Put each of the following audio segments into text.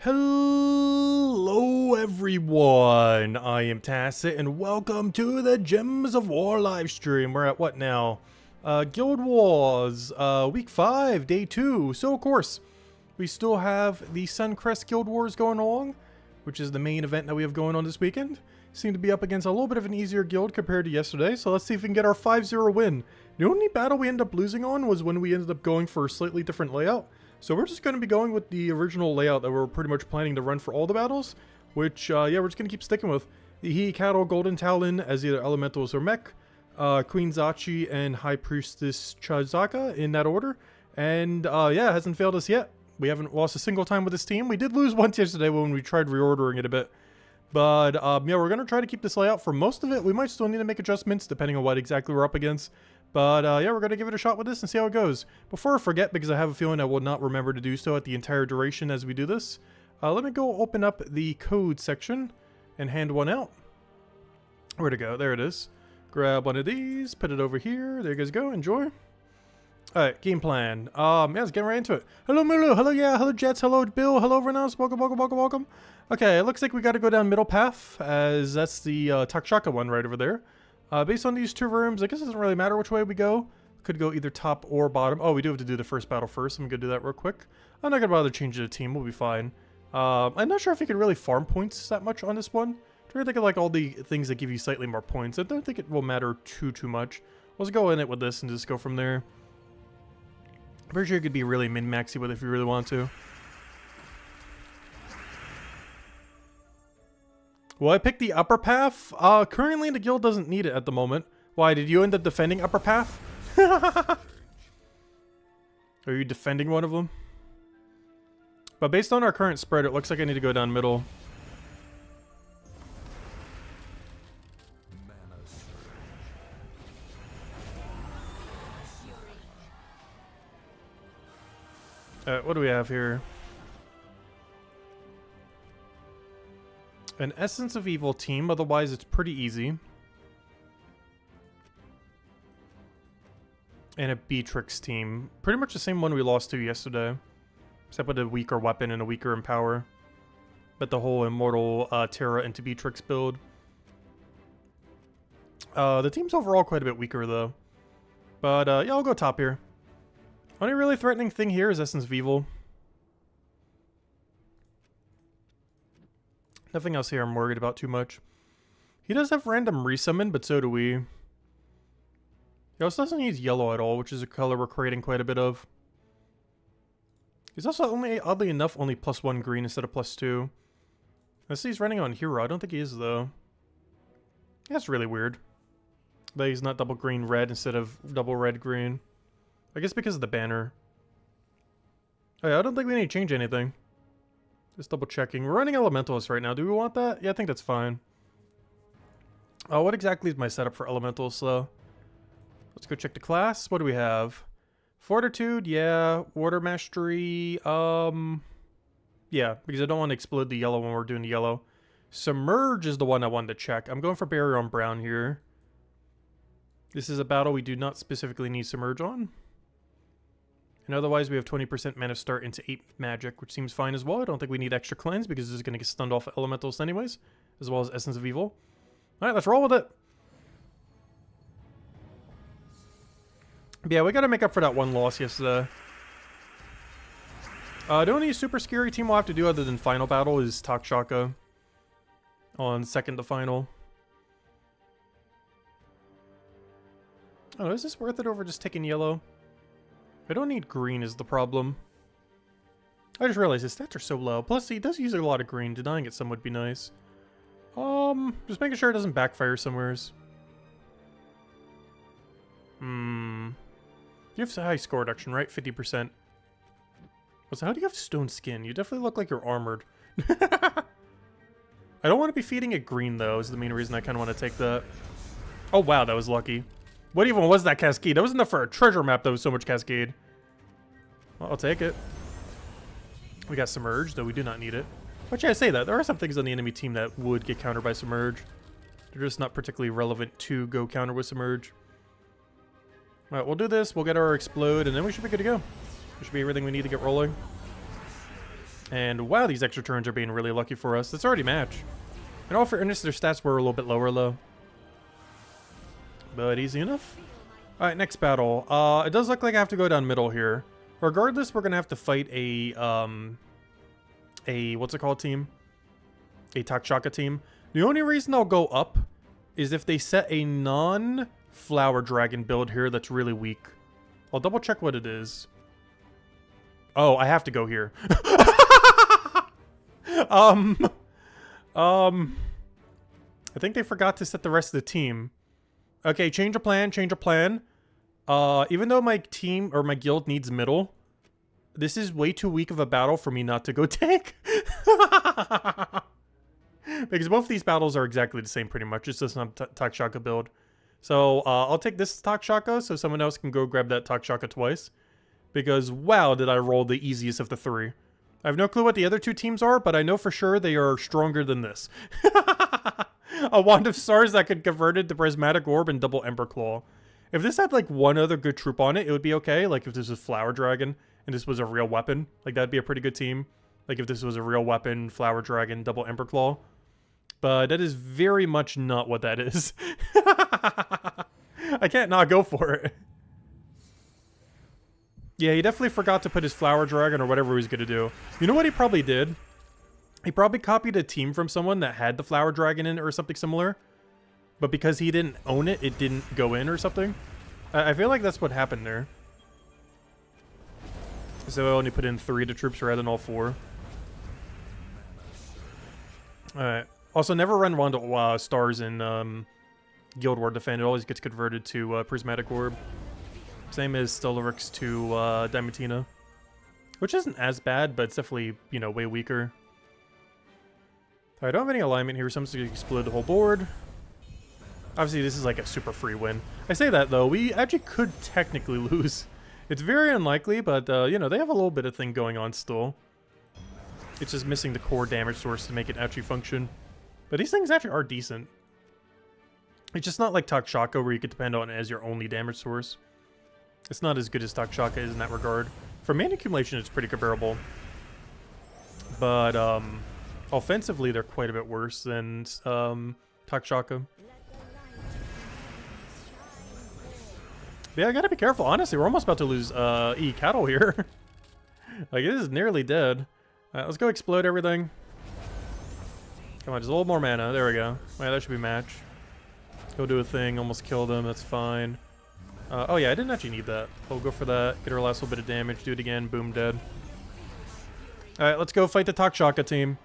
Hello everyone, I am Tacit and welcome to the Gems of War live stream. We're at what now? Guild Wars, week 5, day 2. So of course, we still have the Suncrest Guild Wars going along, which is the main event that we have going on this weekend. Seem to be up against a little bit of an easier guild compared to yesterday, so let's see if we can get our 5-0 win. The only battle we ended up losing on was when we ended up going for a slightly different layout. So we're just going to be going with the original layout that we're pretty much planning to run for all the battles, which, yeah, we're just going to keep sticking with. The He Cattle Golden Talon as either Elementals or Mech, Queen Zachi and High Priestess Chazaka in that order. And, yeah, it hasn't failed us yet. We haven't lost a single time with this team. We did lose once yesterday when we tried reordering it a bit. But, yeah, we're going to try to keep this layout for most of it. We might still need to make adjustments depending on what exactly we're up against. But, yeah, we're going to give it a shot with this and see how it goes. Before I forget, because I have a feeling I will not remember to do so at the entire duration as we do this, let me go open up the code section and hand one out. Where'd it go? There it is. Grab one of these, put it over here. There you guys go. Enjoy. Alright, game plan. Yeah, let's get right into it. Hello, Mulu. Hello, yeah. Hello, Jets. Hello, Bill. Hello, Renos. Welcome, welcome, welcome, welcome. Okay, it looks like we got to go down middle path, as that's the Takshaka one right over there. Based on these two rooms, I guess it doesn't really matter which way we go. Could go either top or bottom. Oh, we do have to do the first battle first. I'm going to do that real quick. I'm not going to bother changing the team. We'll be fine. I'm not sure if you can really farm points that much on this one. I'm trying to think of like all the things that give you slightly more points. I don't think it will matter too much. Let's go in it with this and just go from there. I'm pretty sure you could be really min-maxy with it if you really want to. Well, I picked the upper path. Currently the guild doesn't need it at the moment. Why, did you end up defending upper path? Are you defending one of them? But based on our current spread, it looks like I need to go down middle. What do we have here? An Essence of Evil team, otherwise it's pretty easy. And a Beatrix team. Pretty much the same one we lost to yesterday. Except with a weaker weapon and a weaker in power. But the whole Immortal Terra into Beatrix build. The team's overall quite a bit weaker though. But yeah, I'll go top here. Only really threatening thing here is Essence of Evil. Nothing else here I'm worried about too much. He does have random resummon, but so do we. He also doesn't use yellow at all, which is a color we're creating quite a bit of. He's also only, oddly enough, only +1 green instead of +2. Unless he's running on hero. I don't think he is, though. That's really weird. That he's not double green red instead of double red green. I guess because of the banner. Oh yeah, I don't think we need to change anything. Just double checking. We're running Elementals right now. Do we want that? Yeah, I think that's fine. Oh, what exactly is my setup for Elementals, though? Let's go check the class. What do we have? Fortitude, yeah. Water Mastery, yeah, because I don't want to explode the yellow when we're doing the yellow. Submerge is the one I wanted to check. I'm going for Barrier on brown here. This is a battle we do not specifically need Submerge on. And otherwise, we have 20% mana start into 8 magic, which seems fine as well. I don't think we need extra cleanse because this is going to get stunned off Elementals anyways, as well as Essence of Evil. Alright, let's roll with it. But yeah, we got to make up for that one loss yesterday. The only super scary team we'll have to do other than final battle is Takshaka on second to final. Oh, is this worth it over just taking yellow? I don't need green is the problem. I just realized his stats are so low. Plus, he does use a lot of green. Denying it some would be nice. Just making sure it doesn't backfire somewheres. You have high score reduction, right? 50%. So how do you have stone skin? You definitely look like you're armored. I don't want to be feeding it green, though, is the main reason I kind of want to take that. Oh, wow, that was lucky. What even was that Cascade? That was enough for a treasure map that was so much Cascade. Well, I'll take it. We got Submerge, though we do not need it. But yeah, I say that. There are some things on the enemy team that would get countered by Submerge. They're just not particularly relevant to go counter with Submerge. Alright, we'll do this. We'll get our Explode, and then we should be good to go. There should be everything we need to get rolling. And wow, these extra turns are being really lucky for us. That's already match. In all fairness, their stats were a little bit lower though. But easy enough. Alright, next battle. It does look like I have to go down middle here. Regardless, we're gonna have to fight a what's it called team? A Takshaka team. The only reason I'll go up is if they set a non-Flower Dragon build here that's really weak. I'll double check what it is. Oh, I have to go here. I think they forgot to set the rest of the team. Okay, change of plan, change of plan. Even though my team or my guild needs middle, this is way too weak of a battle for me not to go tank. Because both of these battles are exactly the same pretty much. It's just not Takshaka build. So I'll take this Takshaka so someone else can go grab that Takshaka twice. Because wow, did I roll the easiest of the three. I have no clue what the other two teams are, but I know for sure they are stronger than this. A Wand of Stars that could convert it to Prismatic Orb and double Ember Claw. If this had like one other good troop on it, it would be okay. Like if this was Flower Dragon and this was a real weapon, like that'd be a pretty good team. Like if this was a real weapon, Flower Dragon, double Ember Claw. But that is very much not what that is. I can't not go for it. Yeah, he definitely forgot to put his Flower Dragon or whatever he was going to do. You know what he probably did? He probably copied a team from someone that had the Flower Dragon in it or something similar. But because he didn't own it, it didn't go in or something. I feel like that's what happened there. So I only put in 3 to troops rather than all 4. Alright. Also, never run Wand of Stars in Guild War Defend. It always gets converted to Prismatic Orb. Same as Stellaryx to Diamantina. Which isn't as bad, but it's definitely, you know, way weaker. I don't have any alignment here, so I'm just going to explode the whole board. Obviously, this is like a super free win. I say that, though. We actually could technically lose. It's very unlikely, but, you know, they have a little bit of thing going on still. It's just missing the core damage source to make it actually function. But these things actually are decent. It's just not like Takshaka, where you could depend on it as your only damage source. It's not as good as Takshaka is in that regard. For mana accumulation, it's pretty comparable. But, offensively, they're quite a bit worse than, Takshaka. Yeah, I gotta be careful. Honestly, we're almost about to lose, E-Cattle here. Like, it is nearly dead. Let's go explode everything. Come on, just a little more mana. There we go. Yeah, that should be match. Go do a thing. Almost kill them. That's fine. Oh yeah, I didn't actually need that. We'll go for that. Get our last little bit of damage. Do it again. Boom, dead. Alright, let's go fight the Takshaka team.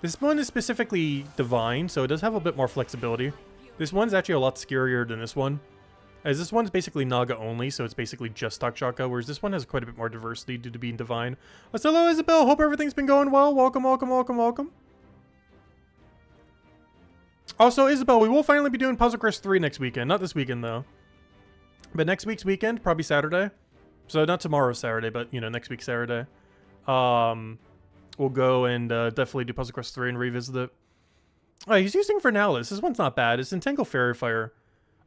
This one is specifically divine, so it does have a bit more flexibility. This one's actually a lot scarier than this one. As this one's basically Naga only, so it's basically just Takshaka, whereas this one has quite a bit more diversity due to being divine. Hello, Isabel. Hope everything's been going well. Welcome, welcome, welcome, welcome. Also, Isabel, we will finally be doing Puzzle Quest 3 next weekend. Not this weekend, though. But next week's weekend, probably Saturday. So not tomorrow's Saturday, but, you know, next week's Saturday. We'll go and definitely do Puzzle Quest 3 and revisit it. Oh, he's using Vernalis. This one's not bad. It's Entangle Fairy Fire.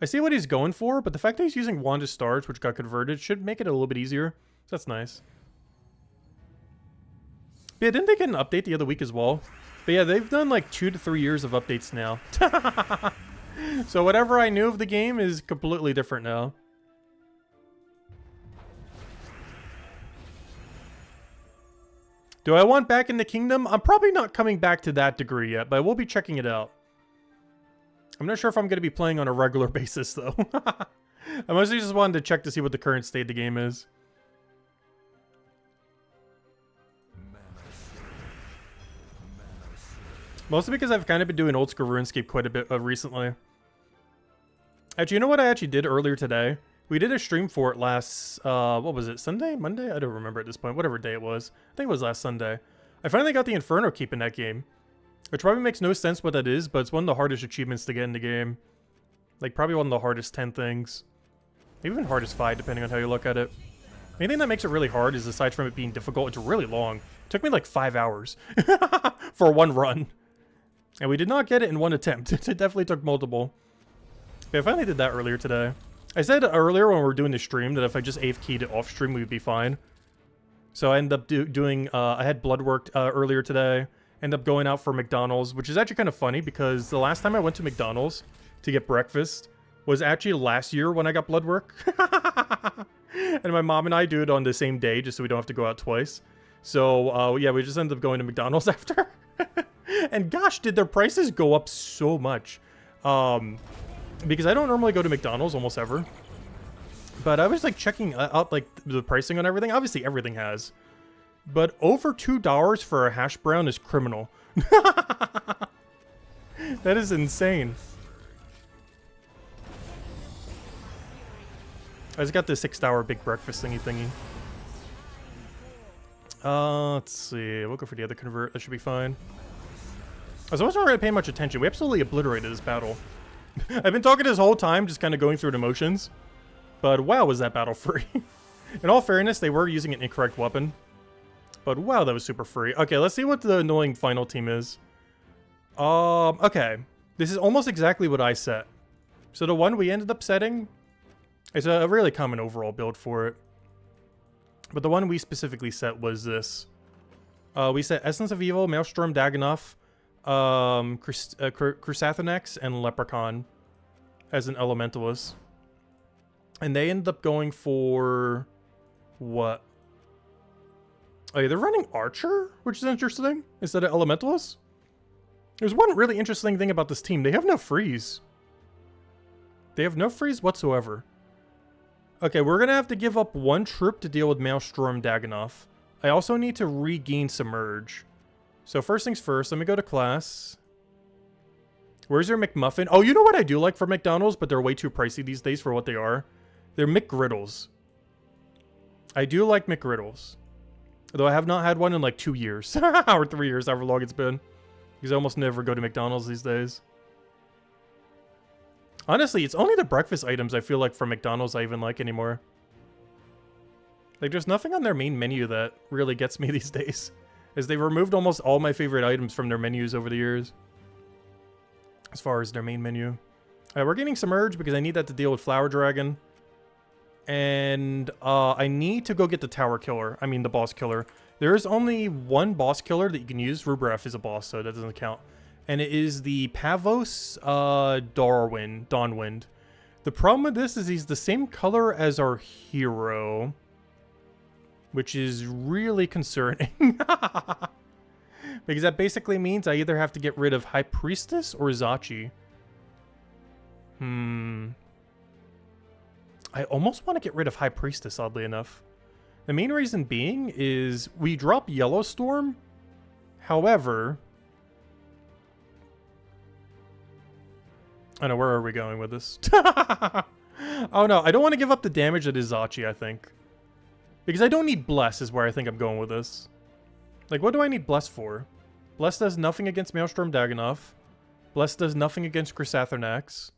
I see what he's going for, but the fact that he's using Wand of Stars, which got converted, should make it a little bit easier. So that's nice. But yeah, didn't they get an update the other week as well? But yeah, they've done like 2 to 3 years of updates now. So whatever I knew of the game is completely different now. Do I want Back in the Kingdom? I'm probably not coming back to that degree yet, but I will be checking it out. I'm not sure if I'm going to be playing on a regular basis, though. I mostly just wanted to check to see what the current state of the game is. Mostly because I've kind of been doing old school RuneScape quite a bit recently. Actually, you know what I actually did earlier today? We did a stream for it last, what was it, Sunday? Monday? I don't remember at this point. Whatever day it was. I think it was last Sunday. I finally got the Inferno Keep in that game. Which probably makes no sense what that is, but it's one of the hardest achievements to get in the game. Like, probably one of the hardest 10 things. Maybe even hardest 5, depending on how you look at it. Anything that makes it really hard is, aside from it being difficult, it's really long. It took me like 5 hours for one run. And we did not get it in one attempt. It definitely took multiple. But I finally did that earlier today. I said earlier when we were doing the stream that if I just AFK'd it off stream, we'd be fine. So I ended up doing, I had blood work earlier today. Ended up going out for McDonald's, which is actually kind of funny because the last time I went to McDonald's to get breakfast was actually last year when I got blood work. And my mom and I do it on the same day just so we don't have to go out twice. So, yeah, we just ended up going to McDonald's after. And gosh, did their prices go up so much. Because I don't normally go to McDonald's almost ever. But I was like checking out like the pricing on everything. Obviously everything has. But over $2 for a hash brown is criminal. That is insane. I just got the 6-hour big breakfast thingy. Let's see. We'll go for the other convert. That should be fine. I wasn't really paying much attention. We absolutely obliterated this battle. I've been talking this whole time, just kind of going through the motions. But wow, was that battle free. In all fairness, they were using an incorrect weapon. But wow, that was super free. Okay, let's see what the annoying final team is. Okay. This is almost exactly what I set. So the one we ended up setting is a really common overall build for it. But the one we specifically set was this. We set Essence of Evil, Maelstrom, Dagannoth, Chrysathanax, and Leprechaun as an Elementalist. And they ended up going for... what? Oh, yeah, they're running Archer, which is interesting, instead of Elementalist. There's one really interesting thing about this team. They have no freeze. They have no freeze whatsoever. Okay, we're going to have to give up one troop to deal with Maelstrom Dagannoth. I also need to regain Submerge. So first things first, let me go to class. Where's your McMuffin? Oh, you know what I do like for McDonald's, but they're way too pricey these days for what they are? They're McGriddles. I do like McGriddles. Though I have not had one in like 2 years. Or 3 years, however long it's been. Because I almost never go to McDonald's these days. Honestly, it's only the breakfast items I feel like from McDonald's I even like anymore. Like, there's nothing on their main menu that really gets me these days. As they removed almost all my favorite items from their menus over the years. As far as their main menu. We're getting Submerge because I need that to deal with Flower Dragon. And I need to go get the Tower Killer. I mean, the Boss Killer. There is only one Boss Killer that you can use. Rubref is a boss, so that doesn't count. And it is the Pavos Dawnwind. The problem with this is he's the same color as our hero. Which is really concerning. Because that basically means I either have to get rid of High Priestess or Zachi. I almost want to get rid of High Priestess, oddly enough. The main reason being is we drop Yellowstorm. However... I know, where are we going with this? Oh no, I don't want to give up the damage that is Zachi, I think. Because I don't need Bless is where I think I'm going with this. Like, what do I need Bless for? Bless does nothing against Maelstrom Dagannoth. Bless does nothing against Chrysathanax.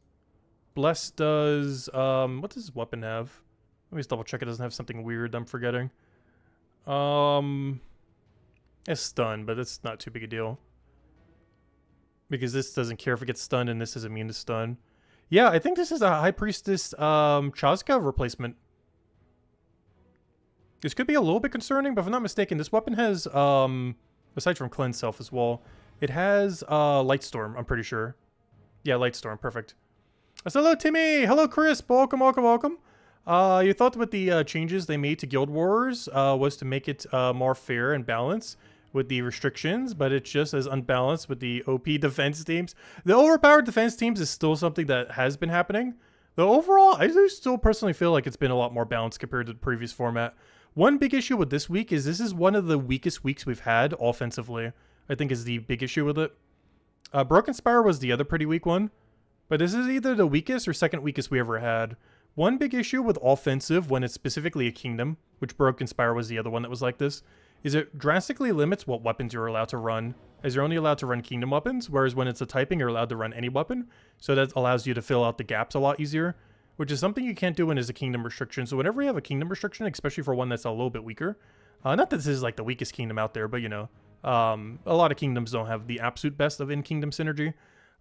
Bless does... what does his weapon have? Let me just double check it doesn't have something weird I'm forgetting. It's stun, but it's not too big a deal. Because this doesn't care if it gets stunned and this is immune to stun. Yeah, I think this is a High Priestess Chazka replacement. This could be a little bit concerning, but if I'm not mistaken, this weapon has, aside from Cleanse Self as well, it has Lightstorm, I'm pretty sure. Yeah, Lightstorm, perfect. So hello, Timmy! Hello, Chris! Welcome. You thought with the changes they made to Guild Wars was to make it more fair and balanced with the restrictions, but it's just as unbalanced with the OP defense teams. The overpowered defense teams is still something that has been happening. Though overall, I do still personally feel like it's been a lot more balanced compared to the previous format. One big issue with this week is this is one of the weakest weeks we've had offensively, I think is the big issue with it. Broken Spire was the other pretty weak one, but this is either the weakest or second weakest we ever had. One big issue with offensive when it's specifically a kingdom, which Broken Spire was the other one that was like this, is it drastically limits what weapons you're allowed to run, as you're only allowed to run kingdom weapons, whereas when it's a typing, you're allowed to run any weapon, so that allows you to fill out the gaps a lot easier, which is something you can't do when there's a kingdom restriction. So whenever you have a kingdom restriction, especially for one that's a little bit weaker, not that this is like the weakest kingdom out there, but you know, a lot of kingdoms don't have the absolute best of in-kingdom synergy.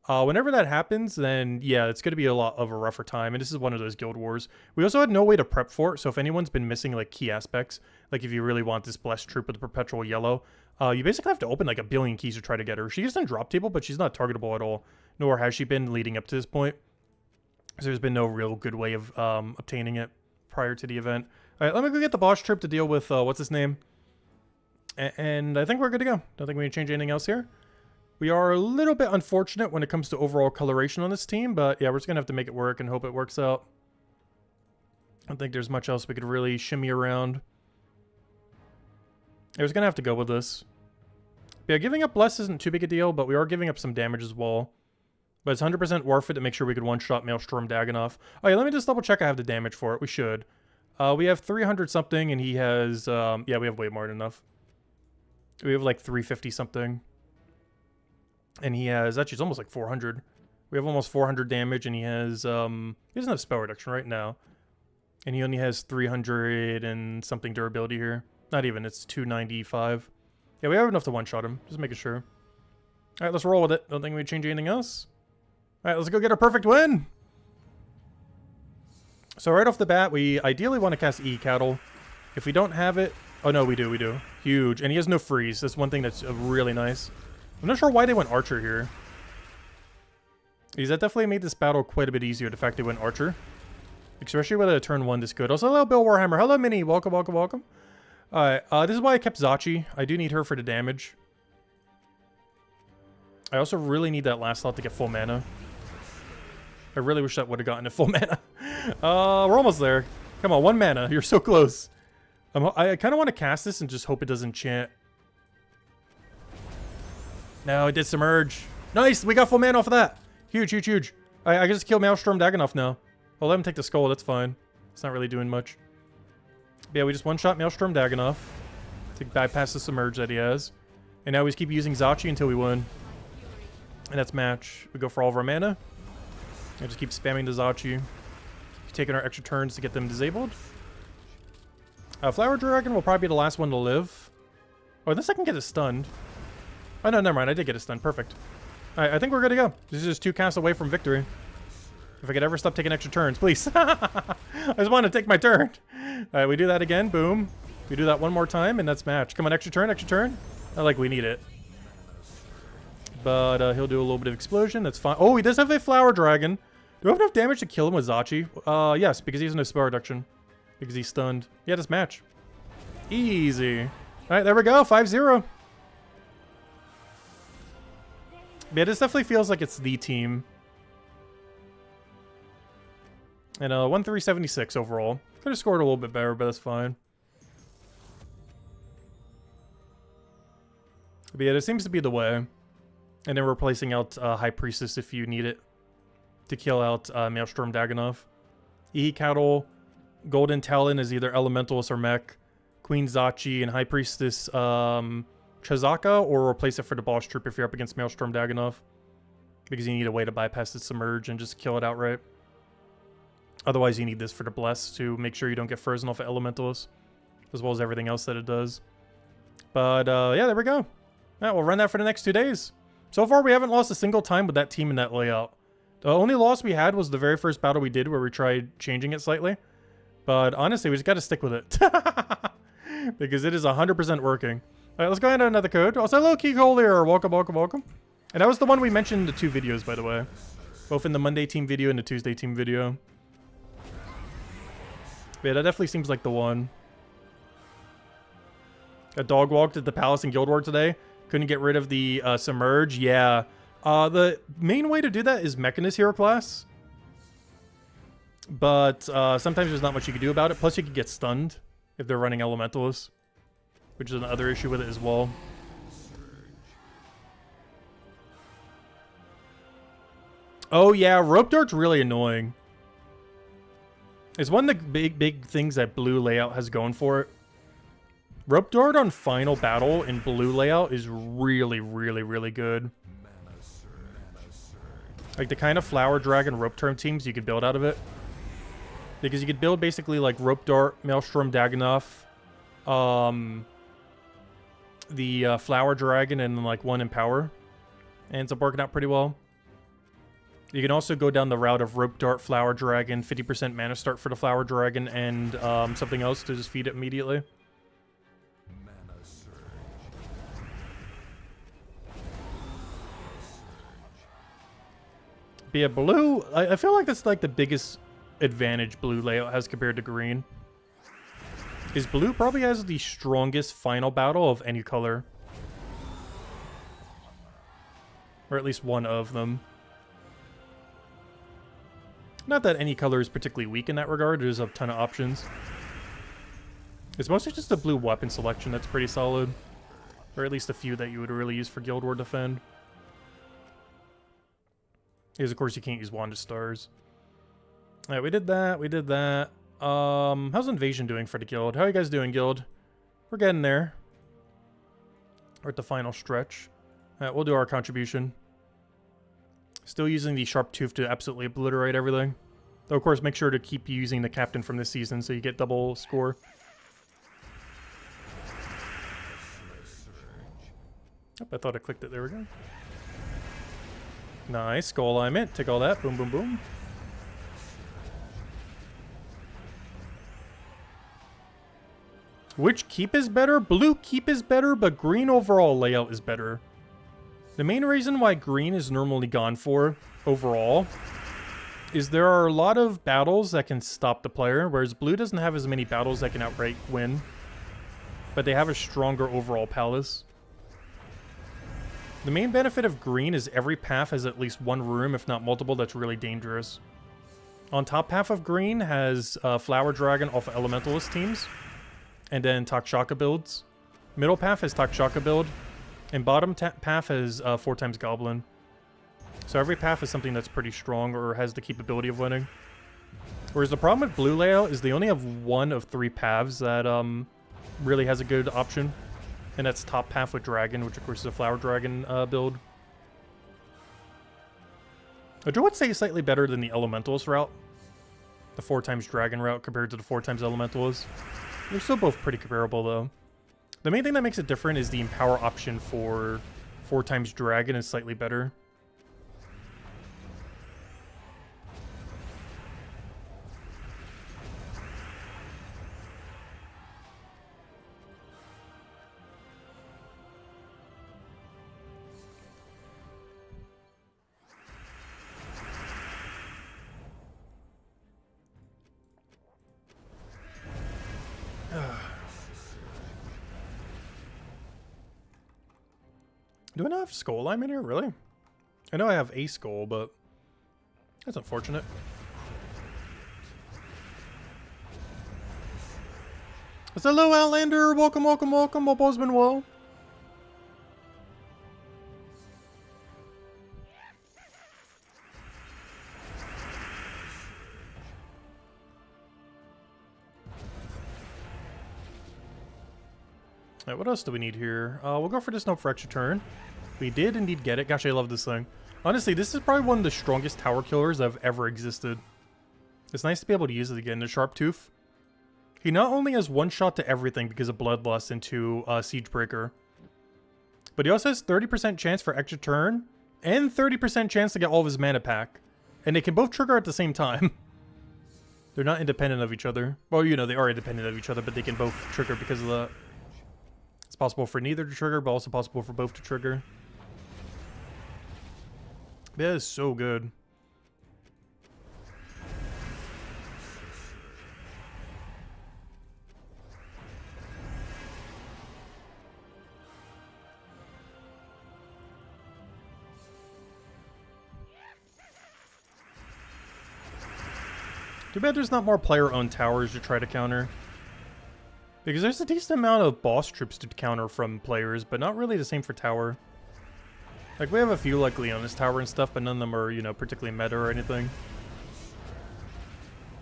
Whenever that happens, then yeah, it's going to be a lot of a rougher time. And this is one of those guild wars. We also had no way to prep for it. So if anyone's been missing like key aspects, like if you really want this blessed troop with the perpetual yellow, you basically have to open like a billion keys to try to get her. She is in drop table, but she's not targetable at all. Nor has she been leading up to this point. So there's been no real good way of obtaining it prior to the event. All right, let me go get the boss troop to deal with, what's his name? And I think we're good to go. Don't think we need to change anything else here. We are a little bit unfortunate when it comes to overall coloration on this team, but yeah, we're just going to have to make it work and hope it works out. I don't think there's much else we could really shimmy around. I was going to have to go with this. Yeah, giving up Bless isn't too big a deal, but we are giving up some damage as well. But it's 100% worth it to make sure we could one-shot Maelstrom Dagannoth. Oh yeah, let me just double check I have the damage for it. We should. We have 300 something, and he has, yeah, we have way more than enough. We have like 350 something. And he has, actually it's almost like 400. We have almost 400 damage, and he has, he doesn't have spell reduction right now. And he only has 300 and something durability here. Not even, it's 295. Yeah, we have enough to one-shot him, just making sure. Alright, let's roll with it. Don't think we'd change anything else. Alright, let's go get a perfect win! So right off the bat, we ideally want to cast E-Cattle. If we don't have it... Oh no, we do. Huge. And he has no freeze. That's one thing that's really nice. I'm not sure why they went Archer here. Because that definitely made this battle quite a bit easier, the fact they went Archer. Especially with a turn 1 this good. Also, hello Bill Warhammer. Hello Minnie. Welcome. Alright, this is why I kept Zachi. I do need her for the damage. I also really need that last slot to get full mana. I really wish that would have gotten it full mana. We're almost there. Come on, 1 mana. You're so close. I kind of want to cast this and just hope it doesn't enchant. No, it did Submerge. Nice! We got full mana off of that. Huge. I can just kill Maelstrom Dagannoth now. I'll let him take the skull. That's fine. It's not really doing much. But yeah, we just one-shot Maelstrom Dagannoth to bypass the Submerge that he has. And now we just keep using Zachi until we win. And that's match. We go for all of our mana. And just keep spamming the Zachi. Taking our extra turns to get them disabled. Flower Dragon will probably be the last one to live. Oh, this I can get it stunned. Oh, no, never mind. I did get it stunned. Perfect. Alright, I think we're good to go. This is just 2 casts away from victory. If I could ever stop taking extra turns, please. I just want to take my turn. Alright, we do that again. Boom. We do that one more time, and that's match. Come on, extra turn. Not like we need it. But he'll do a little bit of explosion. That's fine. Oh, he does have a Flower Dragon. Do I have enough damage to kill him with Zachi? Yes, because he has no spell reduction. Because he's stunned. Yeah, this match. Easy. Alright, there we go. 5-0. Yeah, this definitely feels like it's the team. And 1,376 overall. Could have scored a little bit better, but that's fine. But yeah, this seems to be the way. And then replacing out High Priestess if you need it to kill out Maelstrom Dagannoth. E-Cattle, Golden Talon is either Elementalist or Mech. Queen Zachi and High Priestess Chazaka, or replace it for the boss troop if you're up against Maelstrom Dagannoth. Because you need a way to bypass the Submerge and just kill it outright. Otherwise, you need this for the Bless to make sure you don't get frozen off of Elementalist. As well as everything else that it does. But, yeah, there we go. Alright, we'll run that for the next 2 days. So far, we haven't lost a single time with that team in that layout. The only loss we had was the very first battle we did where we tried changing it slightly. But honestly, we just got to stick with it. Because it is 100% working. Alright, let's go ahead and another code. Also, hello, Key Collier. Welcome. And that was the one we mentioned in the 2 videos, by the way. Both in the Monday team video and the Tuesday team video. But yeah, that definitely seems like the one. A dog walked at the Palace in Guild War today. Couldn't get rid of the Submerge. Yeah. The main way to do that is Mechanist Hero class. But sometimes there's not much you can do about it. Plus you can get stunned if they're running Elementalists. Which is another issue with it as well. Oh yeah, Rope Dart's really annoying. It's one of the big things that blue layout has going for it. Rope Dart on Final Battle in blue layout is really good. Like the kind of Flower Dragon Rope Term teams you could build out of it. Because you could build basically like Rope Dart, Maelstrom Dagannoth, the Flower Dragon, and like 1 Empower. And it's working out pretty well. You can also go down the route of Rope Dart, Flower Dragon, 50% mana start for the Flower Dragon, and something else to just feed it immediately. But yeah, blue, I feel like that's like the biggest advantage blue layout has compared to green. Is blue probably has the strongest final battle of any color. Or at least one of them. Not that any color is particularly weak in that regard, there's a ton of options. It's mostly just a blue weapon selection that's pretty solid. Or at least a few that you would really use for Guild War Defend. Because of course you can't use Wand of Stars. Alright, we did that, we did that. How's Invasion doing for the guild? How are you guys doing, guild? We're getting there. We're at the final stretch. Alright, we'll do our contribution. Still using the Sharp Tooth to absolutely obliterate everything. Though, of course, make sure to keep using the captain from this season so you get double score. Oh, I thought I clicked it. There we go. Nice. Skull alignment. Take all that. Boom, boom, boom. Which keep is better? Blue keep is better, but green overall layout is better. The main reason why green is normally gone for overall is there are a lot of battles that can stop the player, whereas blue doesn't have as many battles that can outright win. But they have a stronger overall palace. The main benefit of green is every path has at least one room, if not multiple, that's really dangerous. On top half of green has Flower Dragon off of Elementalist teams. And then Takshaka builds. Middle path has Takshaka build. And bottom path has 4x Goblin. So every path is something that's pretty strong or has the capability of winning. Whereas the problem with blue layout is they only have one of 3 paths that really has a good option. And that's top path with Dragon, which of course is a Flower Dragon build. Which I would say is slightly better than the Elementalist route. The 4x Dragon route compared to the 4x Elementalist. They're still both pretty comparable though. The main thing that makes it different is the Empower option for 4x Dragon is slightly better. Do I not have skull alignment here? Really? I know I have a skull, but that's unfortunate. It's hello, Outlander. Welcome, welcome, welcome. Hope all's been well. Alright, what else do we need here? We'll go for this note for extra turn. We did indeed get it. Gosh, I love this thing. Honestly, this is probably one of the strongest tower killers that have ever existed. It's nice to be able to use it again. The Sharp Tooth. He not only has one shot to everything because of Bloodlust into Siegebreaker, but he also has 30% chance for extra turn and 30% chance to get all of his mana back. And they can both trigger at the same time. They're not independent of each other. Well, you know, they are independent of each other, but they can both trigger because of that. It's possible for neither to trigger, but also possible for both to trigger. That is so good. Too bad there's not more player-owned towers to try to counter. Because there's a decent amount of boss troops to counter from players, but not really the same for tower. Like, we have a few like Leonis Tower and stuff, but none of them are, you know, particularly meta or anything.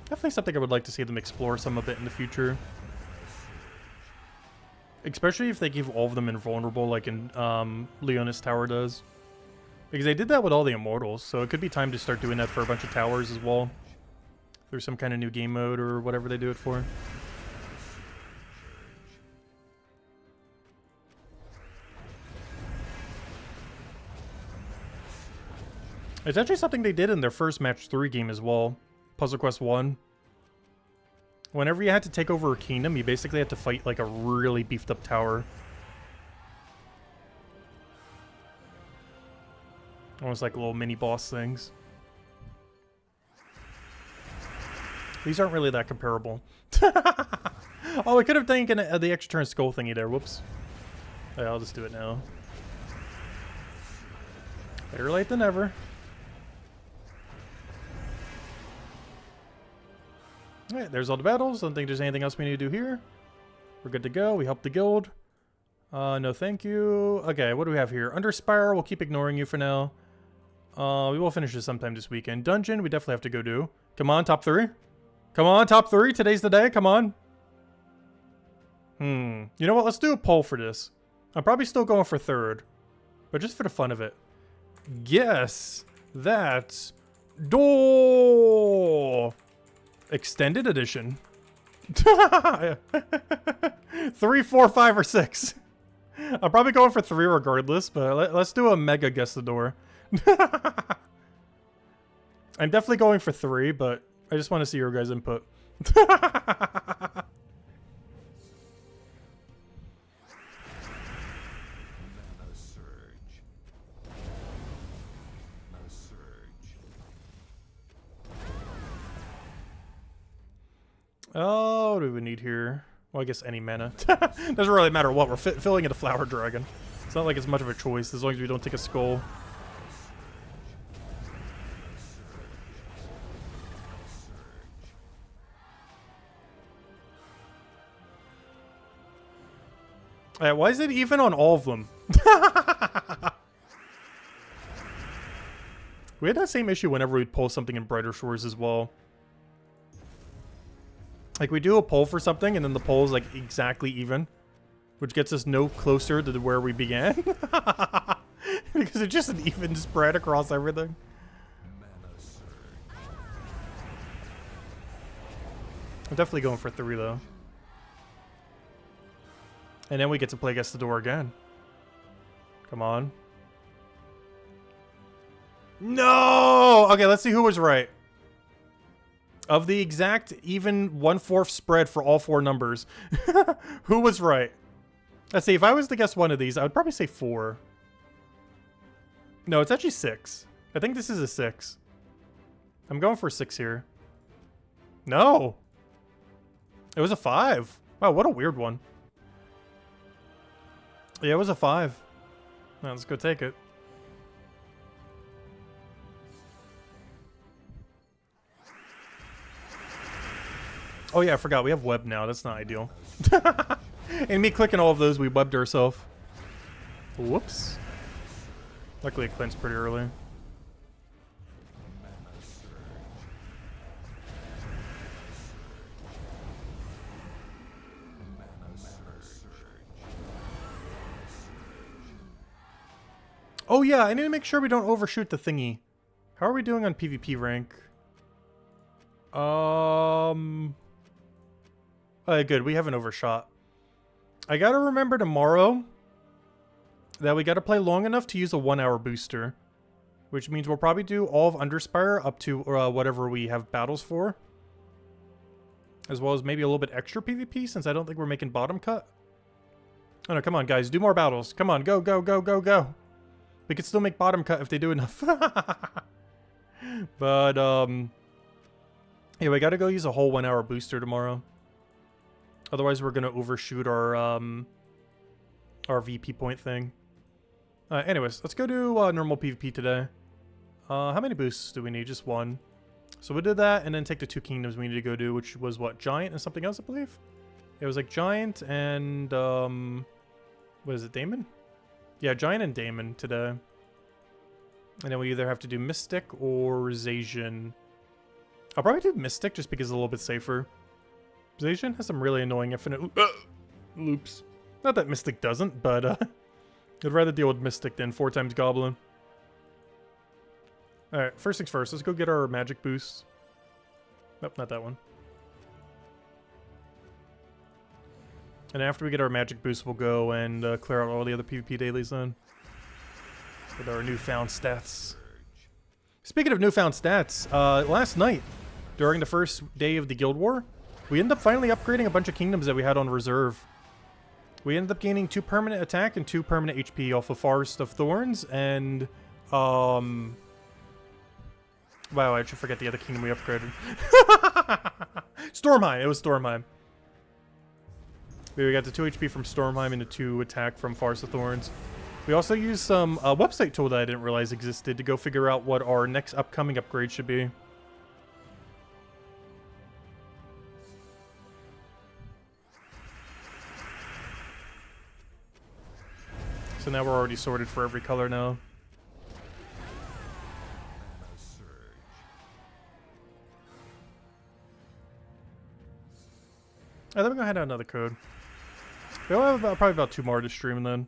Definitely something I would like to see them explore some a bit in the future. Especially if they give all of them invulnerable like in Leonis Tower does. Because they did that with all the Immortals, so it could be time to start doing that for a bunch of towers as well. There's some kind of new game mode or whatever they do it for. It's actually something they did in their first match 3 game as well. Puzzle Quest 1. Whenever you had to take over a kingdom, you basically had to fight like a really beefed up tower. Almost like little mini boss things. These aren't really that comparable. Oh, I could have taken the extra turn skull thingy there. Whoops. Yeah, I'll just do it now. Better late than never. Alright, there's all the battles. I don't think there's anything else we need to do here. We're good to go. We helped the guild. No thank you. Okay, what do we have here? Under Spire, we'll keep ignoring you for now. We will finish this sometime this weekend. Dungeon, we definitely have to go do. Come on, top 3. Come on, top 3. Today's the day. Come on. You know what? Let's do a poll for this. I'm probably still going for 3rd. But just for the fun of it. Guess that's door extended edition. 3, 4, 5, or 6. I'm probably going for 3 regardless, but let's do a mega guess the door. I'm definitely going for 3, but I just want to see your guys' input. Oh, what do we need here? Well, I guess any mana. Doesn't really matter what. We're filling in a Flower Dragon. It's not like it's much of a choice as long as we don't take a skull. Why is it even on all of them? We had that same issue whenever we'd pull something in Brighter Shores as well. Like, we do a poll for something, and then the poll is, like, exactly even. Which gets us no closer to where we began. Because it's just an even spread across everything. I'm definitely going for 3, though. And then we get to play Guess the Door again. Come on. No! Okay, let's see who was right. Of the exact even 1/4 spread for all 4 numbers. Who was right? Let's see, if I was to guess one of these, I would probably say 4. No, it's actually 6. I think this is a 6. I'm going for 6 here. No! It was a 5. Wow, what a weird one. Yeah, it was a 5. Now, let's go take it. Oh yeah, I forgot. We have web now. That's not ideal. And me clicking all of those, we webbed ourselves. Whoops. Luckily it cleansed pretty early. Oh yeah, I need to make sure we don't overshoot the thingy. How are we doing on PvP rank? Good, we haven't overshot. I gotta remember tomorrow that we gotta play long enough to use a 1-hour booster. Which means we'll probably do all of Underspire up to whatever we have battles for. As well as maybe a little bit extra PvP since I don't think we're making bottom cut. Oh no, come on guys, do more battles. Come on, go, go, go, go, go. We could still make bottom cut if they do enough. But, yeah, we gotta go use a whole 1-hour booster tomorrow. Otherwise, we're gonna overshoot our VP point thing. Anyways, let's go do normal PvP today. How many boosts do we need? Just 1. So we did that, and then take the 2 kingdoms we need to go do, which was what? Giant and something else, I believe? It was like Giant and, what is it, Daemon? Yeah, Giant and Daemon today. And then we either have to do Mystic or Zacian. I'll probably do Mystic just because it's a little bit safer. Zacian has some really annoying infinite loops. Not that Mystic doesn't, but I'd rather deal with Mystic than 4 times Goblin. Alright, first things first, let's go get our magic boosts. Nope, not that one. And after we get our magic boost, we'll go and clear out all the other PvP dailies then. With our newfound stats. Speaking of newfound stats, last night, during the first day of the Guild War, we ended up finally upgrading a bunch of kingdoms that we had on reserve. We ended up gaining 2 permanent attack and 2 permanent HP off of Forest of Thorns, and, wow, I should forget the other kingdom we upgraded. Stormheim, it was Stormheim. We got the 2 HP from Stormheim and the 2 attack from Forest of Thorns. We also used some website tool that I didn't realize existed to go figure out what our next upcoming upgrade should be. So now we're already sorted for every color now. I think we're gonna head out another code. We'll have probably about 2 more to stream and then.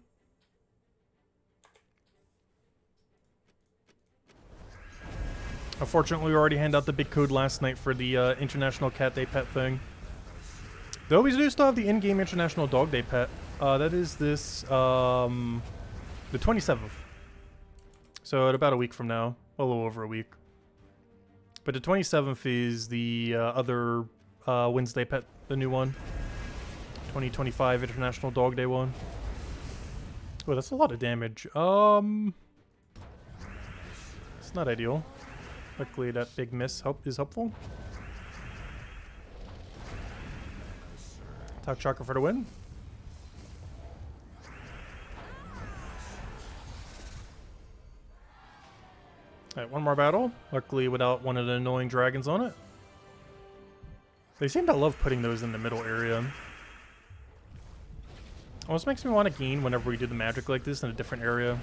Unfortunately, we already handed out the big code last night for the International Cat Day pet thing. Though we do still have the in-game International Dog Day pet. That is this, the 27th. So at about a week from now. A little over a week. But the 27th is the other Wednesday pet, the new one. 2025 International Dog Day one. Oh, that's a lot of damage. It's not ideal. Luckily, that big miss is helpful. Talk Chakra for the win. Alright, 1 more battle. Luckily, without one of the annoying dragons on it. They seem to love putting those in the middle area. Almost makes me want to gain whenever we do the magic like this in a different area.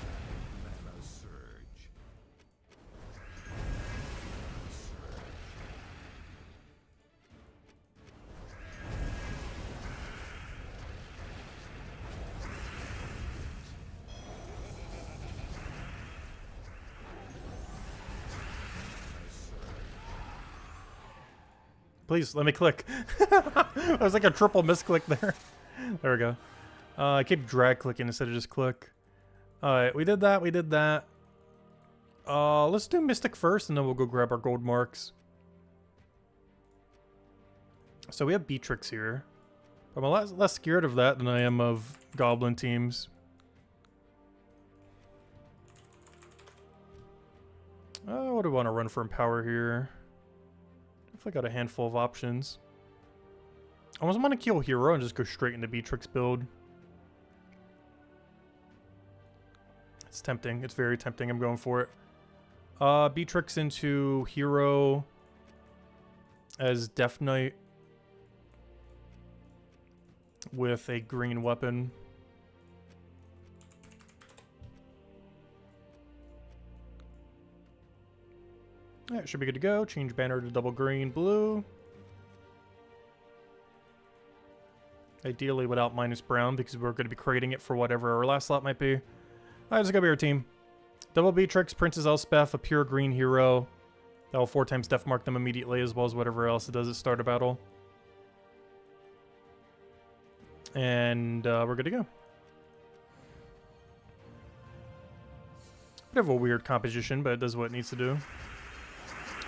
Please, let me click. That was like a triple misclick there. There we go. I keep drag clicking instead of just click. Alright, we did that, we did that. Let's do Mystic first, and then we'll go grab our gold marks. So we have Beatrix here. I'm a lot less scared of that than I am of Goblin teams. What do we want to run for in power here? I got a handful of options. I almost want to kill Hero and just go straight into Beatrix build. It's tempting. It's very tempting. I'm going for it. Beatrix into Hero as Death Knight with a green weapon. Yeah, it should be good to go. Change banner to double green, blue. Ideally without minus brown, because we're going to be creating it for whatever our last slot might be. Alright, this is going to be our team. Double Beatrix, Princess Elspeth, a pure green hero. That will 4 times death mark them immediately, as well as whatever else it does at start a battle. And we're good to go. Bit of a weird composition, but it does what it needs to do.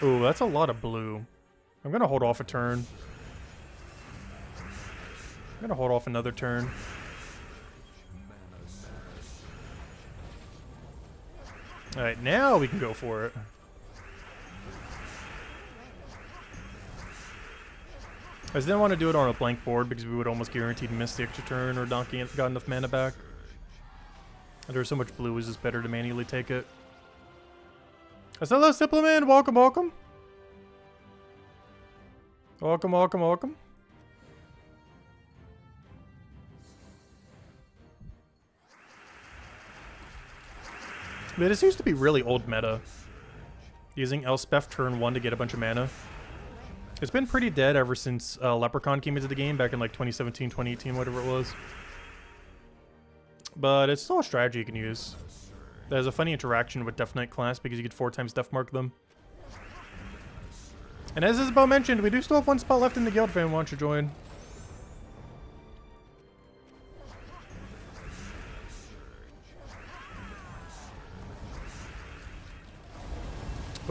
Ooh, that's a lot of blue. I'm gonna hold off a turn. I'm gonna hold off another turn. Alright, now we can go for it. I just didn't want to do it on a blank board because we would almost guaranteed miss the extra turn or Donkey got enough mana back. And there's so much blue, it's just better to manually take it. Hello, Simpleman. Welcome, welcome. Welcome, welcome, welcome. This used to be really old meta. Using Elspeth turn 1 to get a bunch of mana. It's been pretty dead ever since Leprechaun came into the game back in like 2017, 2018, whatever it was. But it's still a strategy you can use. There's a funny interaction with Death Knight class because you get 4 times death mark them. And as Isabel mentioned, we do still have 1 spot left in the guild fan. Why don't you join?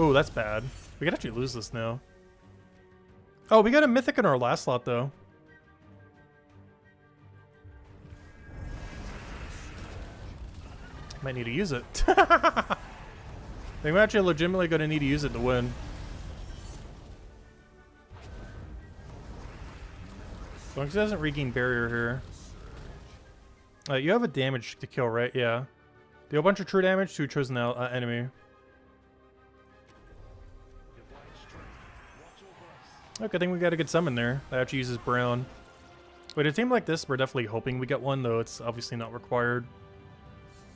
Oh, that's bad. We could actually lose this now. Oh, we got a mythic in our last slot, though. Might need to use it. I think we're actually legitimately going to need to use it to win. As long as it doesn't regain barrier here. You have a damage to kill, right? Yeah. Deal a bunch of true damage to a chosen enemy. Okay, I think we got a good summon there. That actually uses brown. With a team like this, we're definitely hoping we get one, though it's obviously not required.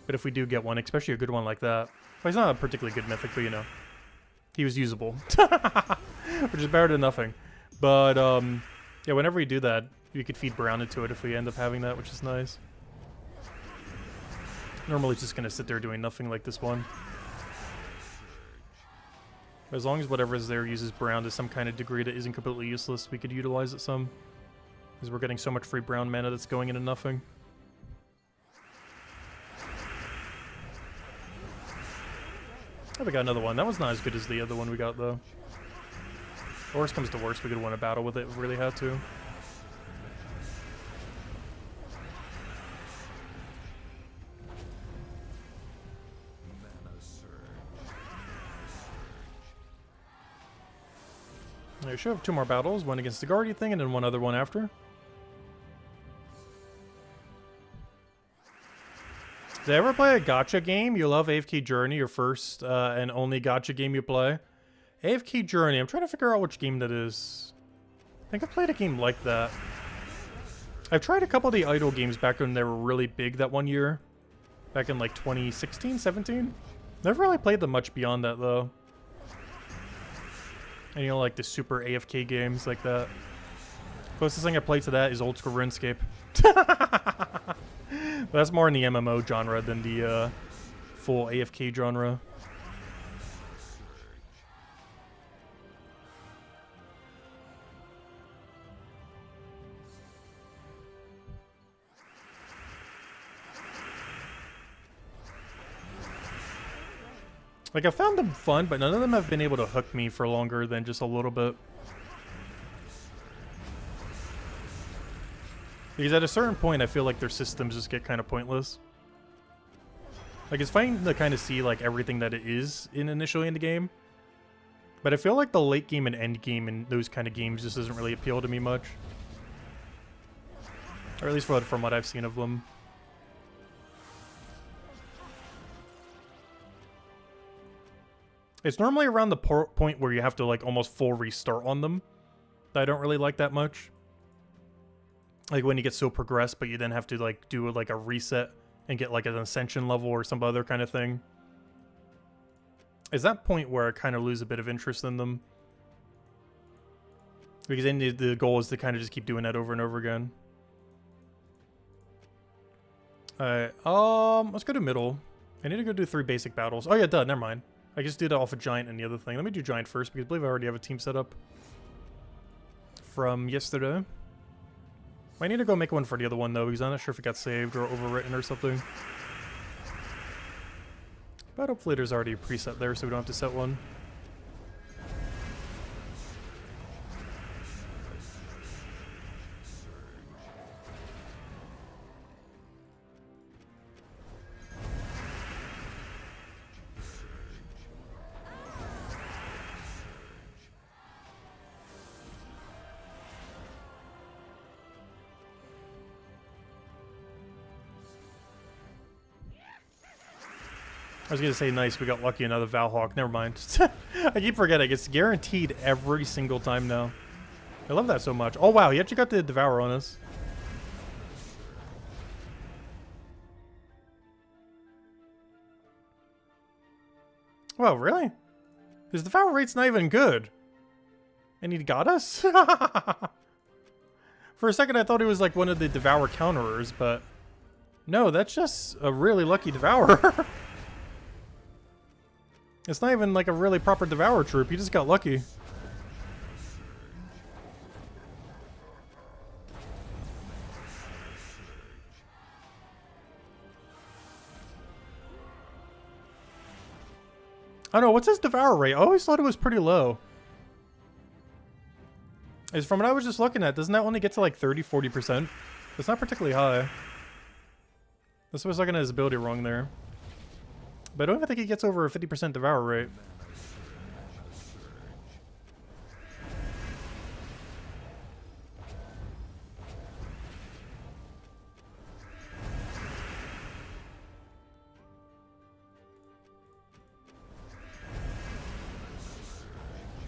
But if we do get one, especially a good one like that. Well, he's not a particularly good mythic, but you know. He was usable. Which is better than nothing. But, yeah, whenever we do that, we could feed brown into it if we end up having that, which is nice. Normally it's just going to sit there doing nothing like this one. As long as whatever is there uses brown to some kind of degree that isn't completely useless, we could utilize it some. Because we're getting so much free brown mana that's going into nothing. Oh, we got another one. That was not as good as the other one we got, though. Worst comes to worst, we could win a battle with it if we really had to. I should have two more battles, one against the Guardian thing and then one other one after. Did I ever play a gacha game? You love AFK Journey, your first and only gacha game you play? AFK Journey, I'm trying to figure out which game that is. I think I played a game like that. I've tried a couple of the idle games back when they were really big that one year. Back in like 2016, 17? Never really played them much beyond that though. And you know, like the super AFK games like that. Closest thing I played to that is old school RuneScape. But that's more in the MMO genre than the full AFK genre. Like, I found them fun, but none of them have been able to hook me for longer than just a little bit. Because at a certain point, I feel like their systems just get kind of pointless. Like, it's fine to kind of see, like, everything that it is initially in the game. But I feel like the late game and end game and those kind of games just doesn't really appeal to me much. Or at least from what I've seen of them. It's normally around the point where you have to, like, almost full restart on them that I don't really like that much. Like, when you get so progressed, but you then have to, like, do, like, a reset and get, like, an ascension level or some other kind of thing. Is that point where I kind of lose a bit of interest in them. Because then the goal is to kind of just keep doing that over and over again. Alright, let's go to middle. I need to go do 3 basic battles. Oh yeah, duh, never mind. I just did it off a Giant and the other thing. Let me do Giant first, because I believe I already have a team set up from yesterday. I need to go make one for the other one, though, because I'm not sure if it got saved or overwritten or something. But hopefully there's already a preset there, so we don't have to set one. I was gonna say nice, we got lucky another Valhawk. Never mind. I keep forgetting, it's guaranteed every single time now. I love that so much. Oh wow, he actually got the Devour on us. Wow, really? His Devour rate's not even good. And he got us? For a second I thought he was like one of the Devour counterers, but no, that's just a really lucky Devourer. It's not even like a really proper Devourer troop, he just got lucky. I don't know, what's his devour rate? I always thought it was pretty low. Is from what I was just looking at, doesn't that only get to like 30-40%? It's not particularly high. That's what I was looking at his ability wrong there. But I don't even think he gets over a 50% devour rate.